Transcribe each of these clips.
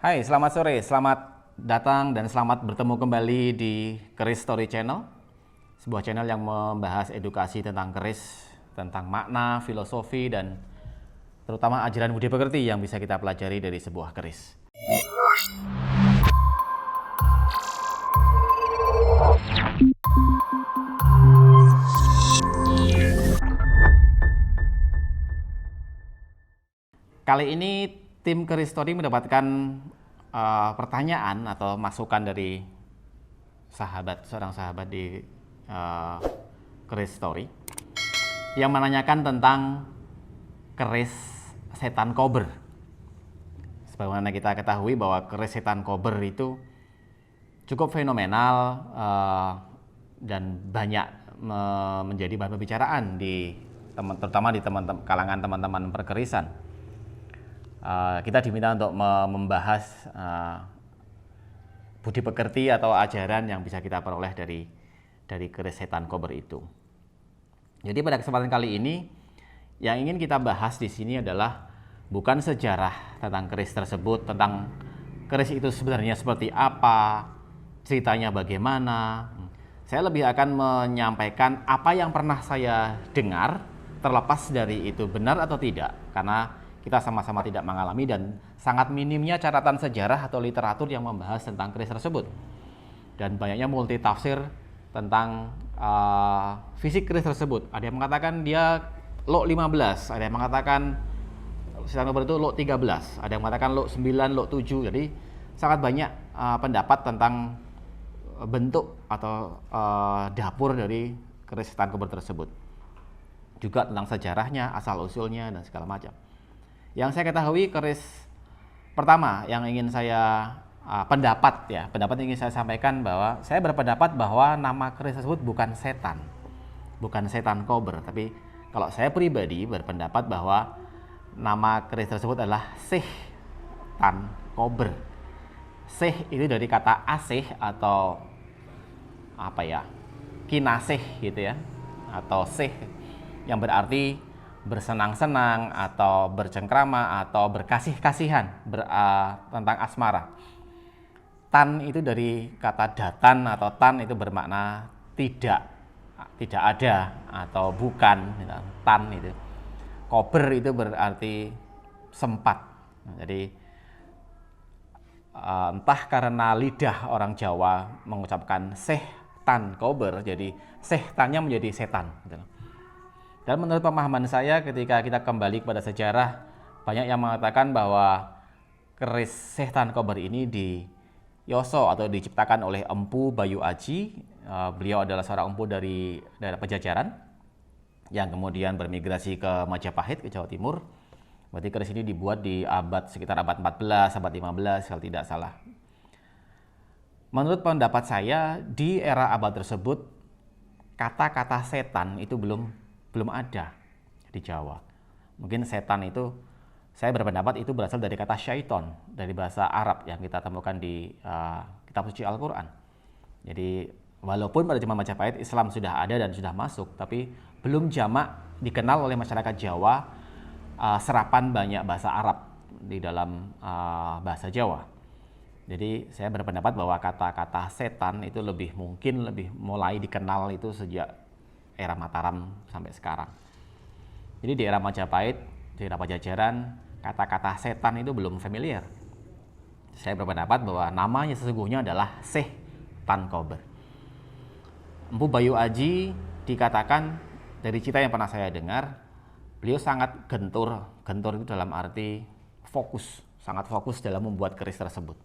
Hai, selamat sore, selamat datang dan selamat bertemu kembali di Keris Story Channel, sebuah channel yang membahas edukasi tentang keris, tentang makna, filosofi, dan terutama ajaran budi pekerti yang bisa kita pelajari dari sebuah keris. Kali ini tim Keris Story mendapatkan pertanyaan atau masukan dari seorang sahabat di Keris Story yang menanyakan tentang keris setan kober. Sebagaimana kita ketahui bahwa keris setan kober itu cukup fenomenal dan banyak menjadi bahan pembicaraan terutama di kalangan teman-teman perkerisan. Kita diminta untuk membahas budi pekerti atau ajaran yang bisa kita peroleh dari keris setan kober itu. Jadi pada kesempatan kali ini yang ingin kita bahas di sini adalah bukan sejarah tentang keris tersebut, tentang keris itu sebenarnya seperti apa, ceritanya bagaimana. Saya lebih akan menyampaikan apa yang pernah saya dengar, terlepas dari itu benar atau tidak, karena kita sama-sama tidak mengalami dan sangat minimnya catatan sejarah atau literatur yang membahas tentang keris tersebut. Dan banyaknya multi tafsir tentang fisik keris tersebut. Ada yang mengatakan dia lot 15, ada yang mengatakan setan kober itu lot 13, ada yang mengatakan lot 9, lot 7. Jadi sangat banyak pendapat tentang bentuk atau dapur dari keris setan kober tersebut. Juga tentang sejarahnya, asal-usulnya, dan segala macam. Yang saya ketahui keris pertama yang ingin saya pendapat yang ingin saya sampaikan, bahwa saya berpendapat bahwa nama keris tersebut bukan setan kober, tapi kalau saya pribadi berpendapat bahwa nama keris tersebut adalah seh tan kober. Seh itu dari kata asih atau kinasih gitu ya, atau seh yang berarti bersenang-senang atau bercengkrama atau berkasih-kasihan tentang asmara. Tan itu dari kata datan atau tan itu bermakna tidak ada atau bukan. Tan itu. Kober itu berarti sempat. Jadi entah karena lidah orang Jawa mengucapkan seh tan kober, jadi seh tannya menjadi setan. Dan menurut pemahaman saya, ketika kita kembali kepada sejarah, banyak yang mengatakan bahwa keris setan kober ini diyoso atau diciptakan oleh Empu Bayu Aji. Beliau adalah seorang empu dari daerah Pajajaran yang kemudian bermigrasi ke Majapahit, ke Jawa Timur. Berarti keris ini dibuat di sekitar abad 14, abad 15 kalau tidak salah. Menurut pendapat saya, di era abad tersebut, kata-kata setan itu belum ada di Jawa. Mungkin setan itu, saya berpendapat itu berasal dari kata syaiton, dari bahasa Arab yang kita temukan di kitab suci Al-Quran. Jadi walaupun pada zaman Majapahit Islam sudah ada dan sudah masuk, tapi belum jamak dikenal oleh masyarakat Jawa serapan banyak bahasa Arab di dalam bahasa Jawa. Jadi saya berpendapat bahwa kata-kata setan itu lebih mulai dikenal itu sejak era Mataram sampai sekarang. Jadi di era Majapahit, di era Pajajaran, kata-kata setan itu belum familiar. Saya berpendapat bahwa namanya sesungguhnya adalah seh tan kober. Empu Bayu Aji dikatakan, dari cerita yang pernah saya dengar, beliau sangat gentur itu dalam arti sangat fokus dalam membuat keris tersebut.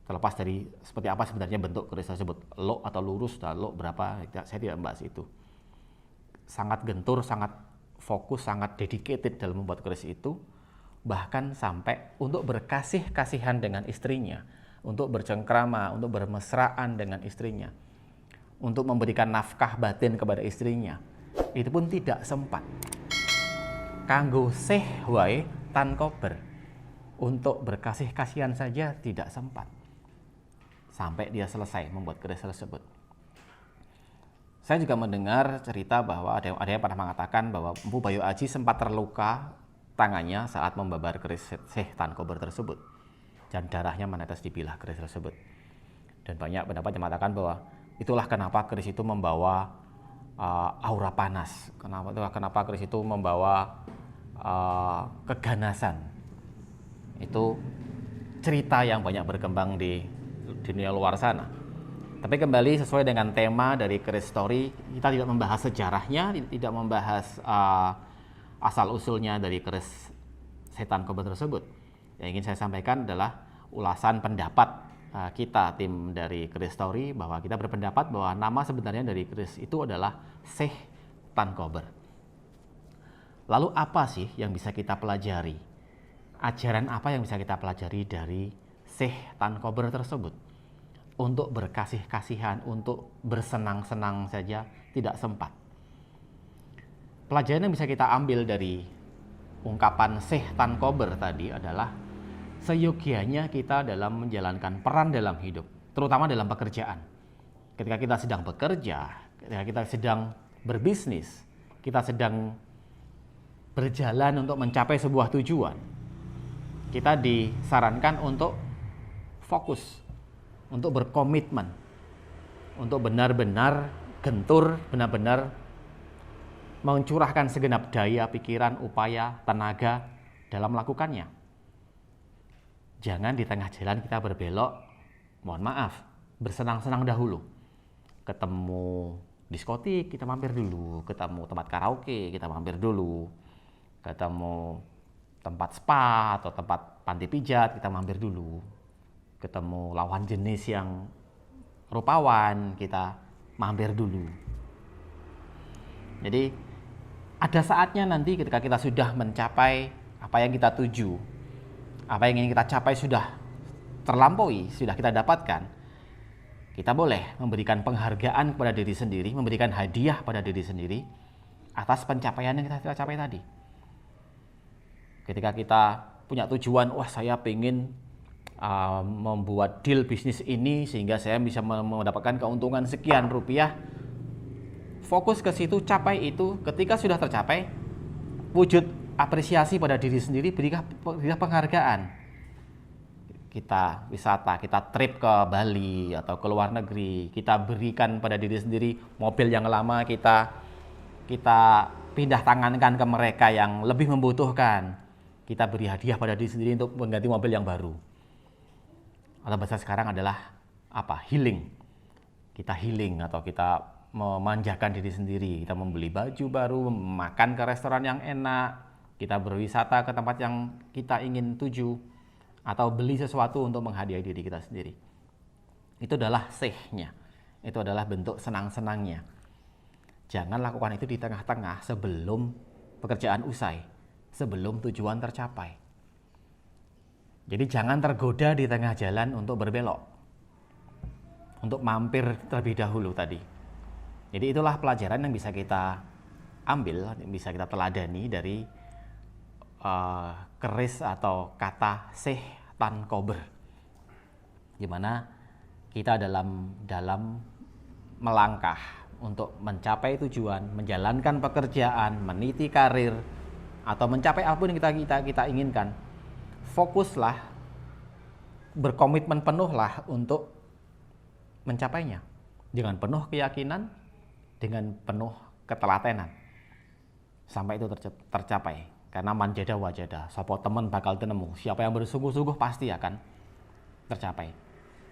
Terlepas dari seperti apa sebenarnya bentuk keris tersebut, lok atau lurus, lok berapa, saya tidak membahas itu. Sangat gentur, sangat fokus, sangat dedicated dalam membuat keris itu, bahkan sampai untuk berkasih-kasihan dengan istrinya, untuk bercengkrama, untuk bermesraan dengan istrinya, untuk memberikan nafkah batin kepada istrinya, itu pun tidak sempat. Kanggo seh wae tan kober, untuk berkasih-kasihan saja tidak sempat. Sampai dia selesai membuat keris tersebut. Saya juga mendengar cerita bahwa ada yang pernah mengatakan bahwa Empu Bayu Aji sempat terluka tangannya saat membabar keris seh tan kober tersebut. dan darahnya menetes di bilah keris tersebut. Dan banyak pendapat yang mengatakan bahwa itulah kenapa keris itu membawa aura panas. Kenapa keris itu membawa keganasan. Itu cerita yang banyak berkembang di dunia luar sana. Tapi kembali sesuai dengan tema dari keris story, kita tidak membahas sejarahnya, tidak membahas asal-usulnya dari keris setan kober tersebut. Yang ingin saya sampaikan adalah ulasan pendapat kita, tim dari keris story, bahwa kita berpendapat bahwa nama sebenarnya dari keris itu adalah Syekh Tan Kober. Lalu apa sih yang bisa kita pelajari? Ajaran apa yang bisa kita pelajari dari Syekh Tan Kober tersebut? Untuk berkasih-kasihan, untuk bersenang-senang saja tidak sempat. Pelajaran yang bisa kita ambil dari ungkapan Syekh Tan Kober tadi adalah seyogianya kita dalam menjalankan peran dalam hidup, terutama dalam pekerjaan. Ketika kita sedang bekerja, ketika kita sedang berbisnis, kita sedang berjalan untuk mencapai sebuah tujuan, kita disarankan untuk fokus, untuk berkomitmen, untuk benar-benar gentur, benar-benar mencurahkan segenap daya, pikiran, upaya, tenaga dalam melakukannya. Jangan di tengah jalan kita berbelok, mohon maaf, bersenang-senang dahulu. Ketemu diskotik, kita mampir dulu. Ketemu tempat karaoke, kita mampir dulu. Ketemu tempat spa atau tempat panti pijat, kita mampir dulu. Ketemu lawan jenis yang rupawan, kita mampir dulu. Jadi ada saatnya nanti ketika kita sudah mencapai apa yang kita tuju, apa yang ingin kita capai sudah terlampaui, sudah kita dapatkan, kita boleh memberikan penghargaan kepada diri sendiri, memberikan hadiah pada diri sendiri atas pencapaian yang kita capai tadi. Ketika kita punya tujuan, wah saya pengen membuat deal bisnis ini sehingga saya bisa mendapatkan keuntungan sekian rupiah, fokus ke situ, capai itu. Ketika sudah tercapai, wujud apresiasi pada diri sendiri, berikan penghargaan. Kita wisata, kita trip ke Bali atau ke luar negeri, kita berikan pada diri sendiri mobil yang lama, kita pindah tangankan ke mereka yang lebih membutuhkan. Kita beri hadiah pada diri sendiri untuk mengganti mobil yang baru. Atau bahasa sekarang adalah apa? Healing. Kita healing atau kita memanjakan diri sendiri. Kita membeli baju baru, makan ke restoran yang enak, kita berwisata ke tempat yang kita ingin tuju, atau beli sesuatu untuk menghadiahi diri kita sendiri. Itu adalah sehnya. Itu adalah bentuk senang-senangnya. Jangan lakukan itu di tengah-tengah sebelum pekerjaan usai, sebelum tujuan tercapai. Jadi jangan tergoda di tengah jalan untuk berbelok, untuk mampir terlebih dahulu tadi. Jadi itulah pelajaran yang bisa kita ambil, yang bisa kita teladani dari keris atau kata Syekh Tan Kober, di mana kita dalam melangkah untuk mencapai tujuan, menjalankan pekerjaan, meniti karir, atau mencapai apapun yang kita inginkan, fokuslah, berkomitmen penuhlah untuk mencapainya dengan penuh keyakinan, dengan penuh ketelatenan sampai itu tercapai. Karena manjada wajada, sopo temen bakal tenemu. Siapa yang bersungguh-sungguh pasti akan tercapai.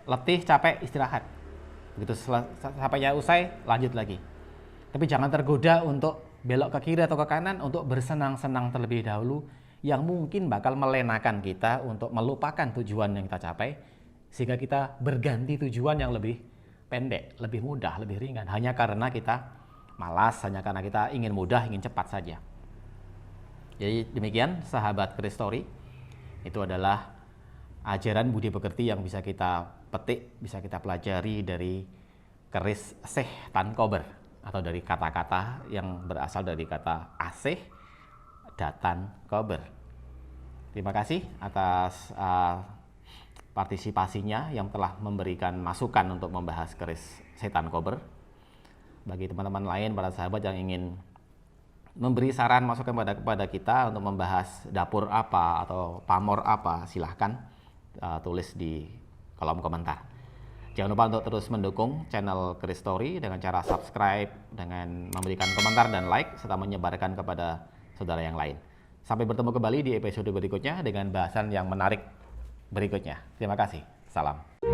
Letih, capek, istirahat. Begitu sampainya usai, lanjut lagi. Tapi jangan tergoda untuk belok ke kiri atau ke kanan untuk bersenang-senang terlebih dahulu, yang mungkin bakal melenakan kita untuk melupakan tujuan yang kita capai, sehingga kita berganti tujuan yang lebih pendek, lebih mudah, lebih ringan, hanya karena kita malas, hanya karena kita ingin mudah, ingin cepat saja. Jadi demikian sahabat keris story, itu adalah ajaran budi pekerti yang bisa kita petik, bisa kita pelajari dari keris Syekh Tan Kober, atau dari kata-kata yang berasal dari kata Asih Datan Kober. Terima kasih atas partisipasinya yang telah memberikan masukan untuk membahas keris Syekh Tan Kober. Bagi teman-teman lain, para sahabat yang ingin memberi saran, masukan kepada kita untuk membahas dapur apa atau pamor apa, silahkan tulis di kolom komentar. Jangan lupa untuk terus mendukung channel Chris Story dengan cara subscribe, dengan memberikan komentar dan like, serta menyebarkan kepada saudara yang lain. Sampai bertemu kembali di episode berikutnya dengan bahasan yang menarik berikutnya. Terima kasih. Salam.